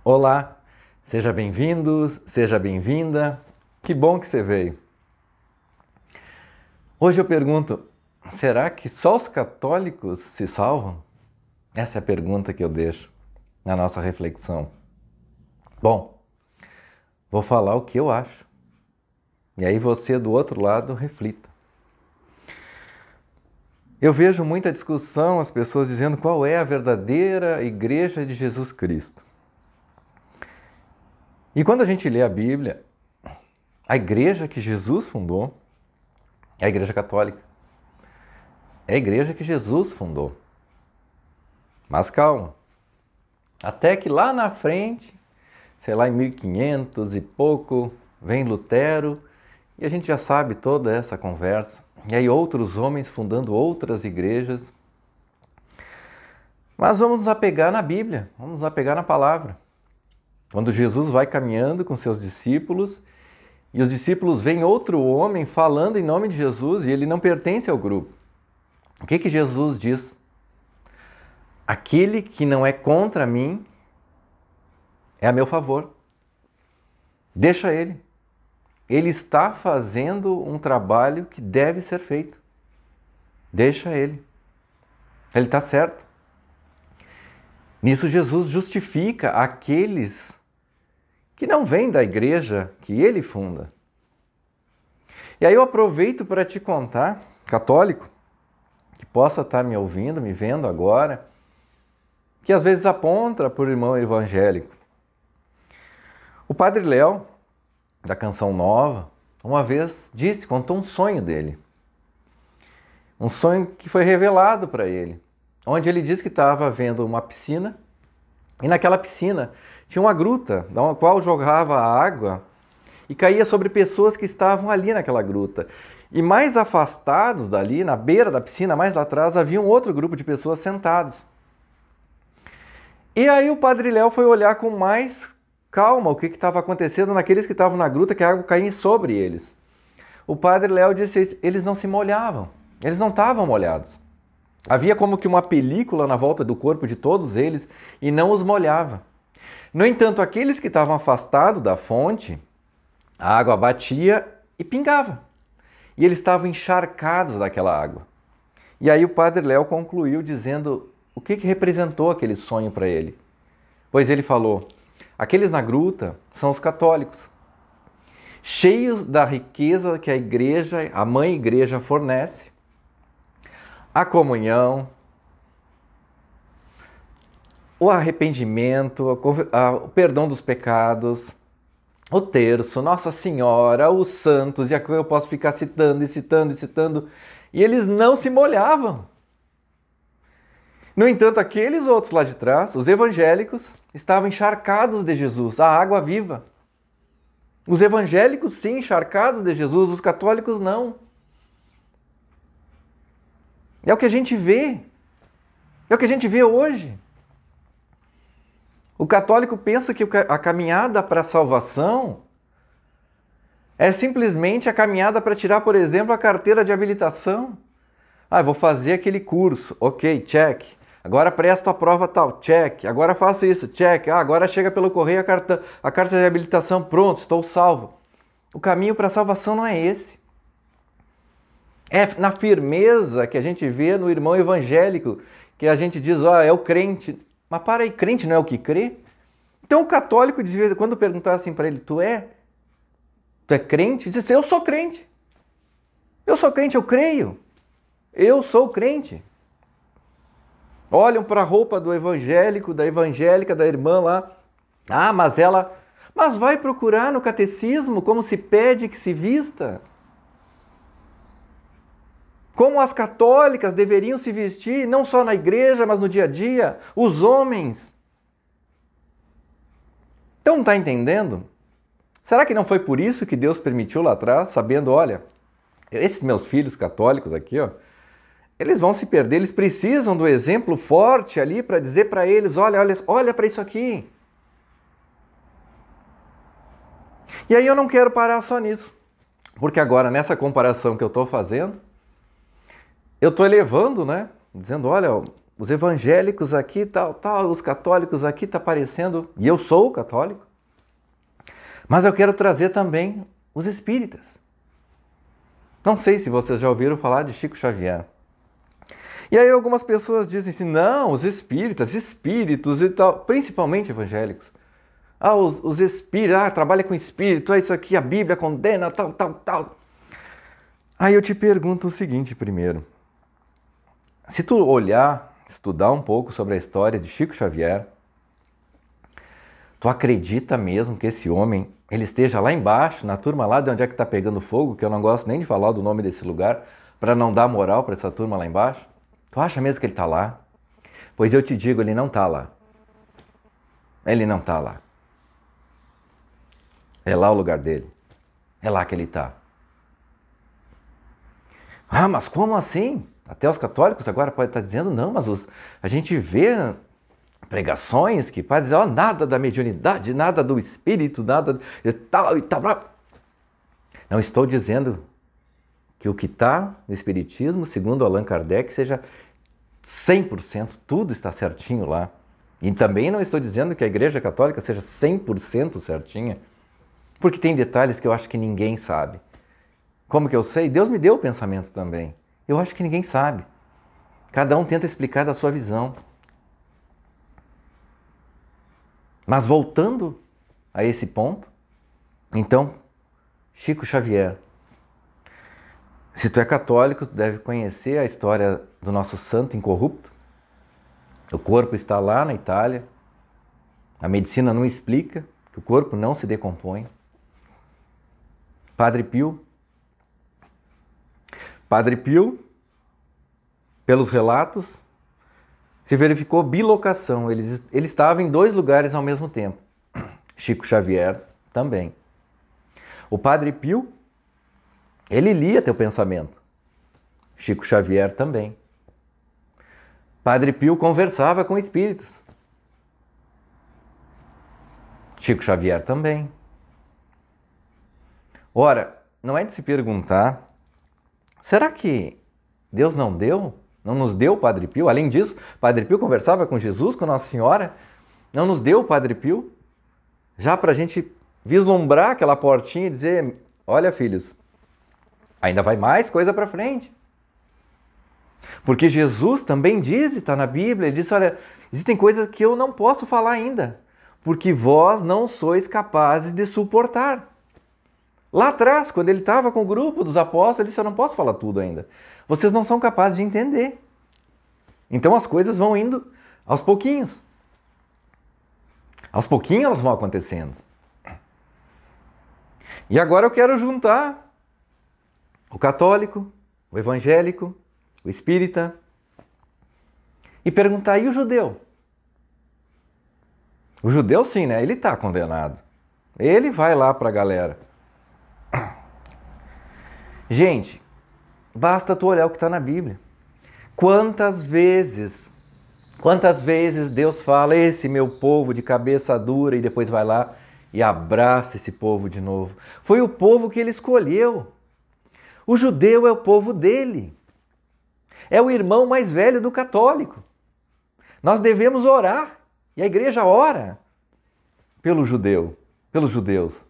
Olá, seja bem-vindo, seja bem-vinda. Que bom que você veio. Hoje eu pergunto, será que só os católicos se salvam? Essa é a pergunta que eu deixo na nossa reflexão. Bom, vou falar o que eu acho. E aí você do outro lado reflita. Eu vejo muita discussão, as pessoas dizendo qual é a verdadeira igreja de Jesus Cristo. E quando a gente lê a Bíblia, a igreja que Jesus fundou é a Igreja Católica. É a igreja que Jesus fundou. Mas calma, até que lá na frente, sei lá, em 1500 e pouco, vem Lutero e a gente já sabe toda essa conversa. E aí outros homens fundando outras igrejas. Mas vamos nos apegar na Bíblia, vamos nos apegar na palavra. Quando Jesus vai caminhando com seus discípulos e os discípulos veem outro homem falando em nome de Jesus e ele não pertence ao grupo. O que Jesus diz? Aquele que não é contra mim é a meu favor. Deixa ele. Ele está fazendo um trabalho que deve ser feito. Deixa ele. Ele está certo. Nisso Jesus justifica aqueles que não vêm da igreja que ele funda. E aí eu aproveito para te contar, católico, que possa estar me ouvindo, me vendo agora, que às vezes aponta por irmão evangélico. O Padre Léo, da Canção Nova, uma vez contou um sonho dele. Um sonho que foi revelado para ele, onde ele disse que estava vendo uma piscina e naquela piscina tinha uma gruta, na qual jogava água e caía sobre pessoas que estavam ali naquela gruta. E mais afastados dali, na beira da piscina, mais lá atrás, havia um outro grupo de pessoas sentados. E aí o Padre Léo foi olhar com mais calma o que estava acontecendo naqueles que estavam na gruta, que a água caía sobre eles. O Padre Léo disse, eles não se molhavam, eles não estavam molhados. Havia como que uma película na volta do corpo de todos eles e não os molhava. No entanto, aqueles que estavam afastados da fonte, a água batia e pingava. E eles estavam encharcados daquela água. E aí o Padre Léo concluiu dizendo o que representou aquele sonho para ele. Pois ele falou, aqueles na gruta são os católicos, cheios da riqueza que a igreja, a mãe igreja fornece, a comunhão, o arrependimento, o perdão dos pecados, o terço, Nossa Senhora, os santos, e aqui eu posso ficar citando e citando e citando, e eles não se molhavam. No entanto, aqueles outros lá de trás, os evangélicos, estavam encharcados de Jesus, a água viva. Os evangélicos, sim, encharcados de Jesus, os católicos não. É o que a gente vê. É o que a gente vê hoje. O católico pensa que a caminhada para a salvação é simplesmente a caminhada para tirar, por exemplo, a carteira de habilitação. Ah, vou fazer aquele curso. Ok, check. Agora presto a prova tal, check. Agora faço isso, check. Ah, agora chega pelo correio a carta de habilitação, pronto, estou salvo. O caminho para a salvação não é esse. É na firmeza que a gente vê no irmão evangélico, que a gente diz, é o crente. Mas para aí, crente não é o que crê? Então o católico, de vez em quando perguntar assim para ele, tu é crente? Diz assim, eu sou crente. Eu sou crente, eu creio. Eu sou crente. Olham para a roupa do evangélico, da evangélica, da irmã lá. Ah, mas vai procurar no catecismo como se pede que se vista. Como as católicas deveriam se vestir, não só na igreja, mas no dia a dia, os homens. Então, não está entendendo? Será que não foi por isso que Deus permitiu lá atrás, sabendo, olha, esses meus filhos católicos aqui, eles vão se perder, eles precisam do exemplo forte ali para dizer para eles, olha para isso aqui. E aí eu não quero parar só nisso, porque agora nessa comparação que eu estou fazendo, eu estou elevando, né? Dizendo, olha, os evangélicos aqui, os católicos aqui, está aparecendo, e eu sou católico, mas eu quero trazer também os espíritas. Não sei se vocês já ouviram falar de Chico Xavier. E aí algumas pessoas dizem assim, não, os espíritas, espíritos e tal, principalmente evangélicos. Os espíritos, trabalha com espírito, isso aqui, a Bíblia condena, tal. Aí eu te pergunto o seguinte primeiro. Se tu olhar, estudar um pouco sobre a história de Chico Xavier, tu acredita mesmo que esse homem, ele esteja lá embaixo, na turma lá de onde é que está pegando fogo, que eu não gosto nem de falar do nome desse lugar, para não dar moral para essa turma lá embaixo? Tu acha mesmo que ele está lá? Pois eu te digo, ele não está lá. Ele não está lá. É lá o lugar dele. É lá que ele está. Ah, mas como assim? Até os católicos agora podem estar dizendo, não, mas a gente vê pregações que podem dizer, nada da mediunidade, nada do espírito, nada e tal. Não estou dizendo que o que está no espiritismo, segundo Allan Kardec, seja 100%, tudo está certinho lá. E também não estou dizendo que a Igreja Católica seja 100% certinha, porque tem detalhes que eu acho que ninguém sabe. Como que eu sei? Deus me deu o pensamento também. Eu acho que ninguém sabe. Cada um tenta explicar da sua visão. Mas voltando a esse ponto, então, Chico Xavier. Se tu é católico, tu deve conhecer a história do nosso santo incorrupto. O corpo está lá na Itália. A medicina não explica que o corpo não se decompõe. Padre Pio, pelos relatos, se verificou bilocação. Ele estava em 2 lugares ao mesmo tempo. Chico Xavier também. O Padre Pio, ele lia teu pensamento. Chico Xavier também. Padre Pio conversava com espíritos. Chico Xavier também. Ora, não é de se perguntar, será que Deus não deu? Não nos deu o Padre Pio? Além disso, Padre Pio conversava com Jesus, com Nossa Senhora. Não nos deu o Padre Pio? Já para a gente vislumbrar aquela portinha e dizer, olha filhos, ainda vai mais coisa para frente. Porque Jesus também diz, está na Bíblia, ele diz, olha, existem coisas que eu não posso falar ainda, porque vós não sois capazes de suportar. Lá atrás, quando ele estava com o grupo dos apóstolos, ele disse, eu não posso falar tudo ainda. Vocês não são capazes de entender. Então as coisas vão indo aos pouquinhos. Aos pouquinhos elas vão acontecendo. E agora eu quero juntar o católico, o evangélico, o espírita e perguntar, e o judeu? O judeu sim, né? Ele está condenado. Ele vai lá para a galera. Gente, basta tu olhar o que está na Bíblia. Quantas vezes Deus fala, esse meu povo de cabeça dura, e depois vai lá e abraça esse povo de novo. Foi o povo que ele escolheu. O judeu é o povo dele. É o irmão mais velho do católico. Nós devemos orar, e a igreja ora pelo judeu, pelos judeus.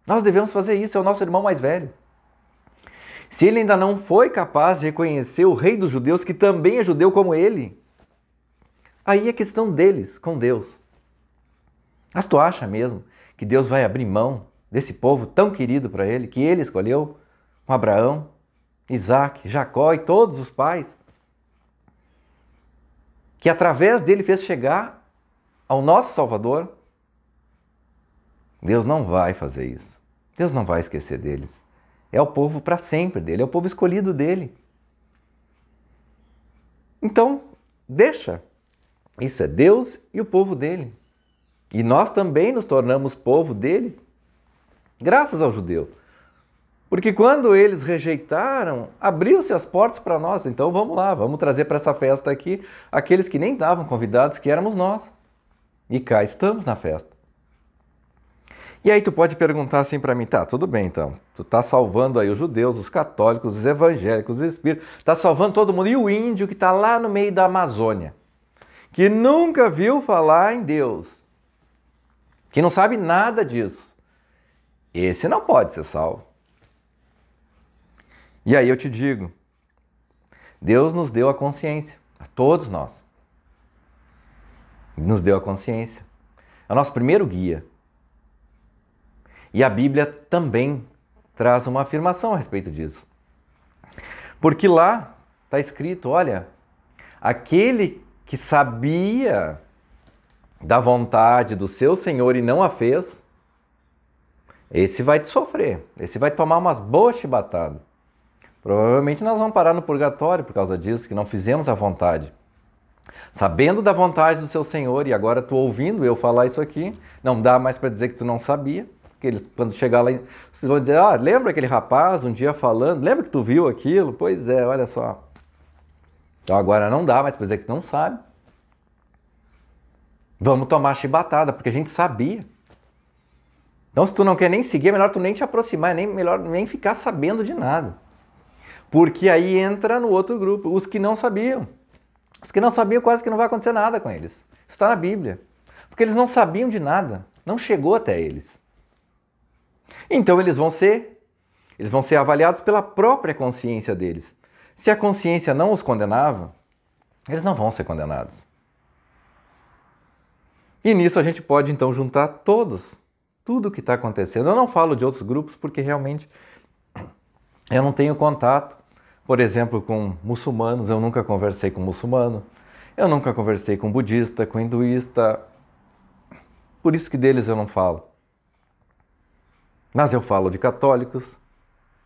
Nós devemos fazer isso, é o nosso irmão mais velho. Se ele ainda não foi capaz de reconhecer o rei dos judeus, que também é judeu como ele, aí é questão deles com Deus. Mas tu acha mesmo que Deus vai abrir mão desse povo tão querido para ele, que ele escolheu, com Abraão, Isaac, Jacó e todos os pais, que através dele fez chegar ao nosso Salvador? Deus não vai fazer isso. Deus não vai esquecer deles. É o povo para sempre dele, é o povo escolhido dele. Então, deixa. Isso é Deus e o povo dele. E nós também nos tornamos povo dele, graças ao judeu. Porque quando eles rejeitaram, abriu-se as portas para nós. Então vamos lá, vamos trazer para essa festa aqui aqueles que nem estavam convidados, que éramos nós. E cá estamos na festa. E aí tu pode perguntar assim para mim, tá, tudo bem então, tu tá salvando aí os judeus, os católicos, os evangélicos, os espíritos, tá salvando todo mundo. E o índio que está lá no meio da Amazônia? que nunca viu falar em Deus, que não sabe nada disso, esse não pode ser salvo. E aí eu te digo, Deus nos deu a consciência, a todos nós. Nos deu a consciência. É o nosso primeiro guia. E a Bíblia também traz uma afirmação a respeito disso. Porque lá está escrito, olha, aquele que sabia da vontade do seu Senhor e não a fez, esse vai te sofrer, esse vai tomar umas boas chibatadas. Provavelmente nós vamos parar no purgatório por causa disso, que não fizemos a vontade. Sabendo da vontade do seu Senhor, e agora tu ouvindo eu falar isso aqui, não dá mais para dizer que tu não sabia, porque eles, quando chegar lá, vocês vão dizer, lembra aquele rapaz um dia falando, lembra que tu viu aquilo? Pois é, olha só. Então agora não dá mais para dizer que tu não sabe. Vamos tomar chibatada, porque a gente sabia. Então se tu não quer nem seguir, é melhor tu nem te aproximar, é melhor nem ficar sabendo de nada. Porque aí entra no outro grupo, os que não sabiam. Os que não sabiam quase que não vai acontecer nada com eles. Isso está na Bíblia. Porque eles não sabiam de nada. Não chegou até eles. Então eles vão ser avaliados pela própria consciência deles. Se a consciência não os condenava, eles não vão ser condenados. E nisso a gente pode então juntar tudo o que está acontecendo. Eu não falo de outros grupos porque realmente eu não tenho contato. Por exemplo, com muçulmanos, eu nunca conversei com muçulmano, eu nunca conversei com budista, com hinduísta, por isso que deles eu não falo. Mas eu falo de católicos,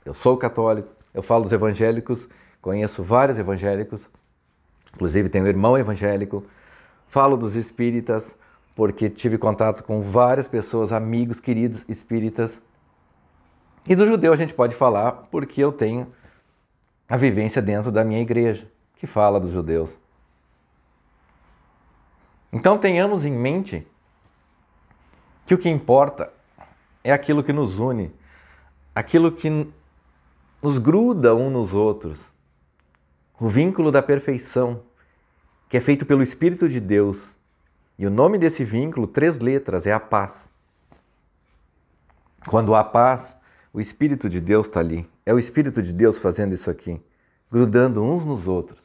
eu sou católico, eu falo dos evangélicos, conheço vários evangélicos, inclusive tenho um irmão evangélico, falo dos espíritas, porque tive contato com várias pessoas, amigos, queridos espíritas, e do judeu a gente pode falar porque eu tenho a vivência dentro da minha igreja, que fala dos judeus. Então tenhamos em mente que o que importa é aquilo que nos une, aquilo que nos gruda uns nos outros, o vínculo da perfeição, que é feito pelo Espírito de Deus. E o nome desse vínculo, 3 letras, é a paz. Quando há paz, o Espírito de Deus está ali. É o Espírito de Deus fazendo isso aqui, grudando uns nos outros.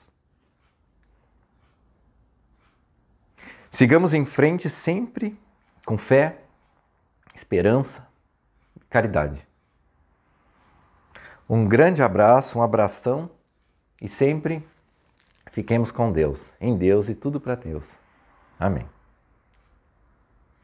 Sigamos em frente sempre com fé, esperança e caridade. Um grande abraço, um abração e sempre fiquemos com Deus, em Deus e tudo para Deus. Amém.